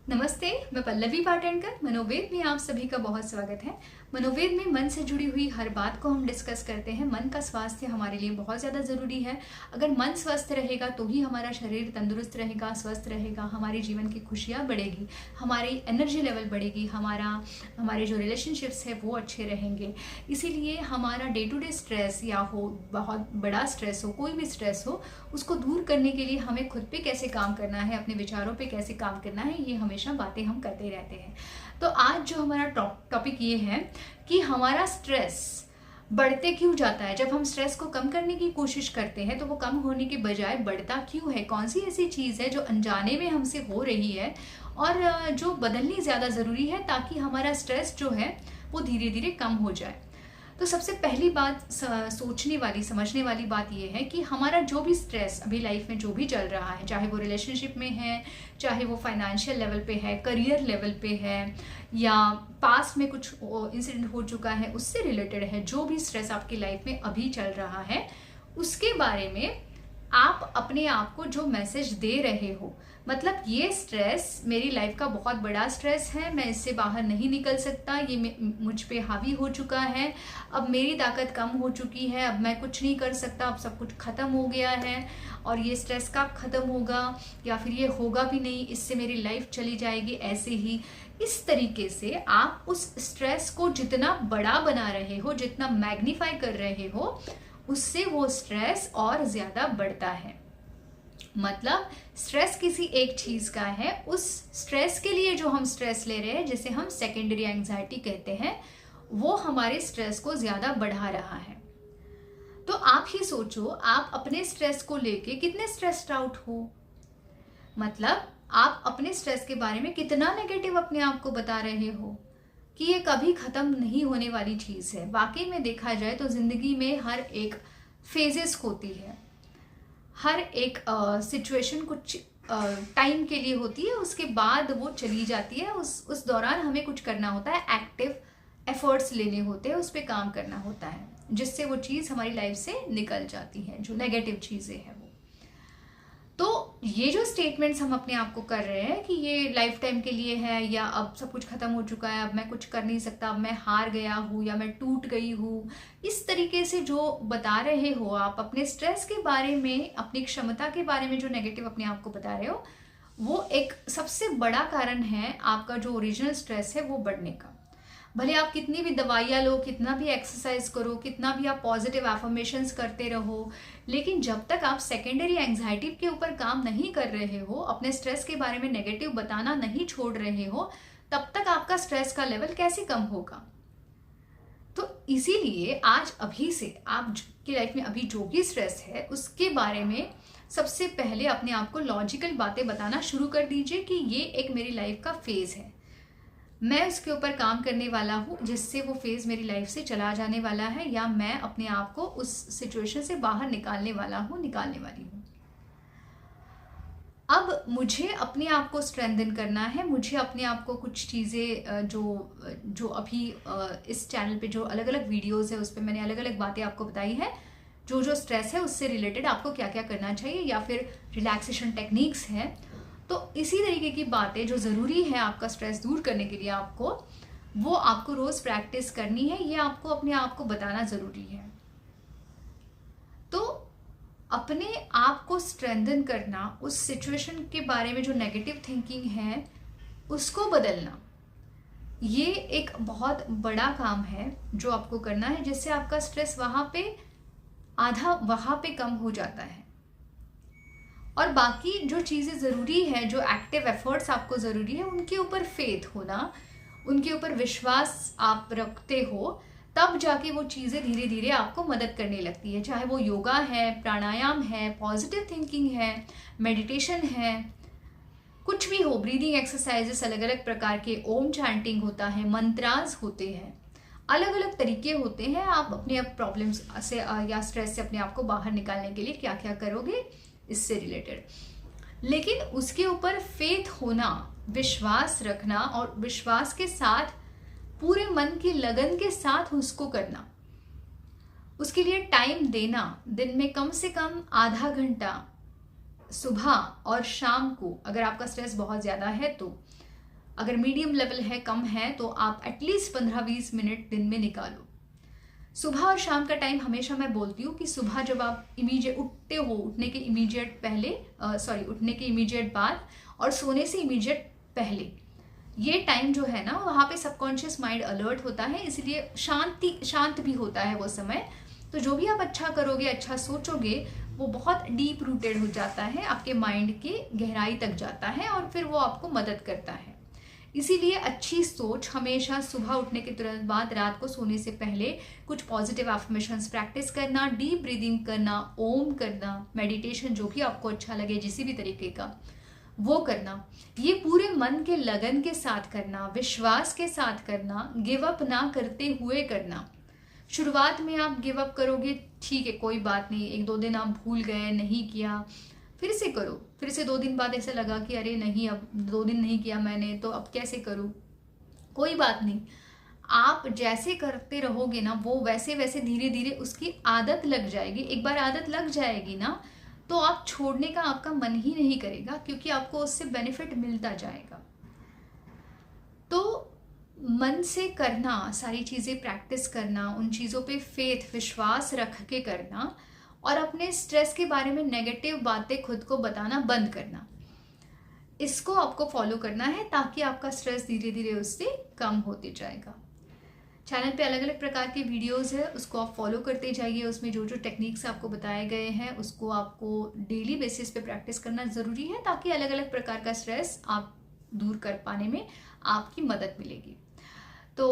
नमस्ते, मैं पल्लवी पाटणकर। मनोवेद में आप सभी का बहुत स्वागत है। मनोवेद में मन से जुड़ी हुई हर बात को हम डिस्कस करते हैं। मन का स्वास्थ्य हमारे लिए बहुत ज़्यादा ज़रूरी है। अगर मन स्वस्थ रहेगा तो ही हमारा शरीर तंदुरुस्त रहेगा, स्वस्थ रहेगा, हमारे जीवन की खुशियाँ बढ़ेगी, हमारी एनर्जी लेवल बढ़ेगी, हमारे जो रिलेशनशिप्स है वो अच्छे रहेंगे। इसीलिए हमारा डे टू डे स्ट्रेस या हो बहुत बड़ा स्ट्रेस हो, कोई भी स्ट्रेस हो, उसको दूर करने के लिए हमें खुद पे कैसे काम करना है, अपने विचारों पे कैसे काम करना है, ये हमेशा बातें हम करते रहते हैं। तो आज जो हमारा टॉपिक ये है कि हमारा स्ट्रेस बढ़ते क्यों जाता है। जब हम स्ट्रेस को कम करने की कोशिश करते हैं तो वो कम होने के बजाय बढ़ता क्यों है। कौन सी ऐसी चीज़ है जो अनजाने में हमसे हो रही है और जो बदलनी ज़्यादा ज़रूरी है ताकि हमारा स्ट्रेस जो है वो धीरे धीरे कम हो जाए। तो सबसे पहली बात सोचने वाली, समझने वाली बात यह है कि हमारा जो भी स्ट्रेस अभी लाइफ में जो भी चल रहा है, चाहे वो रिलेशनशिप में है, चाहे वो फाइनेंशियल लेवल पे है, करियर लेवल पे है, या पास्ट में कुछ इंसिडेंट हो चुका है उससे रिलेटेड है, जो भी स्ट्रेस आपकी लाइफ में अभी चल रहा है, उसके बारे में आप अपने आप को जो मैसेज दे रहे हो, मतलब ये स्ट्रेस मेरी लाइफ का बहुत बड़ा स्ट्रेस है, मैं इससे बाहर नहीं निकल सकता, ये मुझ पे हावी हो चुका है, अब मेरी ताकत कम हो चुकी है, अब मैं कुछ नहीं कर सकता, अब सब कुछ ख़त्म हो गया है और ये स्ट्रेस कब ख़त्म होगा या फिर ये होगा भी नहीं, इससे मेरी लाइफ चली जाएगी ऐसे ही। इस तरीके से आप उस स्ट्रेस को जितना बड़ा बना रहे हो, जितना मैग्नीफाई कर रहे हो, उससे वो स्ट्रेस और ज़्यादा बढ़ता है। मतलब स्ट्रेस किसी एक चीज़ का है, उस स्ट्रेस के लिए जो हम स्ट्रेस ले रहे हैं, जिसे हम सेकेंडरी एंजाइटी कहते हैं, वो हमारे स्ट्रेस को ज़्यादा बढ़ा रहा है। तो आप ही सोचो, आप अपने स्ट्रेस को लेके कितने स्ट्रेस्ड आउट हो। मतलब आप अपने स्ट्रेस के बारे में कितना नेगेटिव अपने आप को बता रहे हो कि ये कभी ख़त्म नहीं होने वाली चीज़ है। वाकई में देखा जाए तो ज़िंदगी में हर एक फेजेस होती है, हर एक सिचुएशन कुछ टाइम के लिए होती है, उसके बाद वो चली जाती है। उस दौरान हमें कुछ करना होता है, एक्टिव एफर्ट्स लेने होते हैं, उस पर काम करना होता है, जिससे वो चीज़ हमारी लाइफ से निकल जाती है, जो नेगेटिव चीज़ें हैं वो। तो ये जो स्टेटमेंट्स हम अपने आप को कर रहे हैं कि ये लाइफ टाइम के लिए है, या अब सब कुछ ख़त्म हो चुका है, अब मैं कुछ कर नहीं सकता, अब मैं हार गया हूँ या मैं टूट गई हूँ, इस तरीके से जो बता रहे हो आप अपने स्ट्रेस के बारे में, अपनी क्षमता के बारे में जो नेगेटिव अपने आप को बता रहे हो, वो एक सबसे बड़ा कारण है आपका जो ओरिजिनल स्ट्रेस है वो बढ़ने का। भले आप कितनी भी दवाइयाँ लो, कितना भी एक्सरसाइज करो, कितना भी आप पॉजिटिव एफर्मेशंस करते रहो, लेकिन जब तक आप सेकेंडरी एंजाइटी के ऊपर काम नहीं कर रहे हो, अपने स्ट्रेस के बारे में नेगेटिव बताना नहीं छोड़ रहे हो, तब तक आपका स्ट्रेस का लेवल कैसे कम होगा। तो इसीलिए आज अभी से आपकी लाइफ में अभी जो भी स्ट्रेस है उसके बारे में सबसे पहले अपने आप को लॉजिकल बातें बताना शुरू कर दीजिए कि ये एक मेरी लाइफ का फेज है, मैं उसके ऊपर काम करने वाला हूँ, जिससे वो फेज मेरी लाइफ से चला जाने वाला है, या मैं अपने आप को उस सिचुएशन से बाहर निकालने वाला हूँ, निकालने वाली हूँ। अब मुझे अपने आप को स्ट्रेंथन करना है, मुझे अपने आप को कुछ चीज़ें जो अभी इस चैनल पे जो अलग अलग वीडियोस है उस पर मैंने अलग अलग बातें आपको बताई है, जो स्ट्रेस है उससे रिलेटेड आपको क्या क्या करना चाहिए, या फिर रिलैक्सेशन टेक्निक्स है। तो इसी तरीके की बातें जो ज़रूरी है आपका स्ट्रेस दूर करने के लिए, वो आपको रोज़ प्रैक्टिस करनी है, ये आपको अपने आप को बताना ज़रूरी है। तो अपने आप को स्ट्रेंथन करना, उस सिचुएशन के बारे में जो नेगेटिव थिंकिंग है उसको बदलना, ये एक बहुत बड़ा काम है जो आपको करना है, जिससे आपका स्ट्रेस आधा वहाँ पे कम हो जाता है। और बाकी जो चीज़ें ज़रूरी है, जो एक्टिव एफर्ट्स आपको ज़रूरी है, उनके ऊपर फेथ होना, उनके ऊपर विश्वास आप रखते हो, तब जाके वो चीज़ें धीरे धीरे आपको मदद करने लगती है। चाहे वो योगा है, प्राणायाम है, पॉजिटिव थिंकिंग है, मेडिटेशन है, कुछ भी हो, ब्रीदिंग एक्सरसाइजेस अलग अलग प्रकार के, ओम चैंटिंग होता है, मंत्रास होते हैं, अलग अलग तरीके होते हैं। आप अपने प्रॉब्लम्स से या स्ट्रेस से अपने आप को बाहर निकालने के लिए क्या क्या करोगे इससे रिलेटेड। लेकिन उसके ऊपर फेथ होना, विश्वास रखना, और विश्वास के साथ पूरे मन की लगन के साथ उसको करना, उसके लिए टाइम देना, दिन में कम से कम आधा घंटा सुबह और शाम को, अगर आपका स्ट्रेस बहुत ज़्यादा है तो अगर मीडियम लेवल है, कम है, तो आप एटलीस्ट 15-20 मिनट दिन में निकालो। सुबह और शाम का टाइम हमेशा मैं बोलती हूँ कि सुबह जब आप इमीडिएट उठते हो, उठने के इमीडिएट पहले, उठने के इमीडिएट बाद और सोने से इमीडिएट पहले, ये टाइम जो है ना, वहाँ पे सबकॉन्शियस माइंड अलर्ट होता है, इसलिए शांत भी होता है वो समय। तो जो भी आप अच्छा करोगे, अच्छा सोचोगे, वो बहुत डीप रूटेड हो जाता है, आपके माइंड के गहराई तक जाता है और फिर वो आपको मदद करता है। इसीलिए अच्छी सोच हमेशा सुबह उठने के तुरंत बाद, रात को सोने से पहले कुछ पॉजिटिव एफर्मेशंस प्रैक्टिस करना, डीप ब्रीदिंग करना, ओम करना, मेडिटेशन, जो भी आपको अच्छा लगे किसी भी तरीके का वो करना। ये पूरे मन के लगन के साथ करना, विश्वास के साथ करना, गिव अप ना करते हुए करना। शुरुआत में आप गिव अप करोगे, ठीक है, कोई बात नहीं, 1-2 दिन आप भूल गए, नहीं किया, फिर से करो। फिर से 2 दिन बाद ऐसा लगा कि अरे नहीं, अब 2 दिन नहीं किया मैंने, तो अब कैसे करूँ, कोई बात नहीं। आप जैसे करते रहोगे ना, वो वैसे वैसे धीरे धीरे उसकी आदत लग जाएगी। एक बार आदत लग जाएगी ना, तो आप छोड़ने का आपका मन ही नहीं करेगा, क्योंकि आपको उससे बेनिफिट मिलता जाएगा। तो मन से करना, सारी चीज़ें प्रैक्टिस करना, उन चीज़ों पे फेथ, विश्वास रख के करना, और अपने स्ट्रेस के बारे में नेगेटिव बातें खुद को बताना बंद करना, इसको आपको फॉलो करना है, ताकि आपका स्ट्रेस धीरे धीरे उससे कम होते जाएगा। चैनल पे अलग अलग प्रकार के वीडियोस है, उसको आप फॉलो करते जाइए। उसमें जो जो टेक्निक्स आपको बताए गए हैं, उसको आपको डेली बेसिस पे प्रैक्टिस करना ज़रूरी है, ताकि अलग अलग प्रकार का स्ट्रेस आप दूर कर पाने में आपकी मदद मिलेगी। तो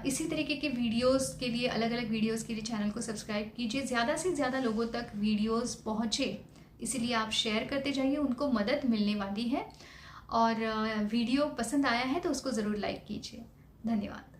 इसी तरीके के वीडियोस के लिए, अलग अलग वीडियोस के लिए चैनल को सब्सक्राइब कीजिए, ज़्यादा से ज़्यादा लोगों तक वीडियोस पहुँचे, इसीलिए आप शेयर करते जाइए, उनको मदद मिलने वाली है। और वीडियो पसंद आया है तो उसको ज़रूर लाइक कीजिए। धन्यवाद।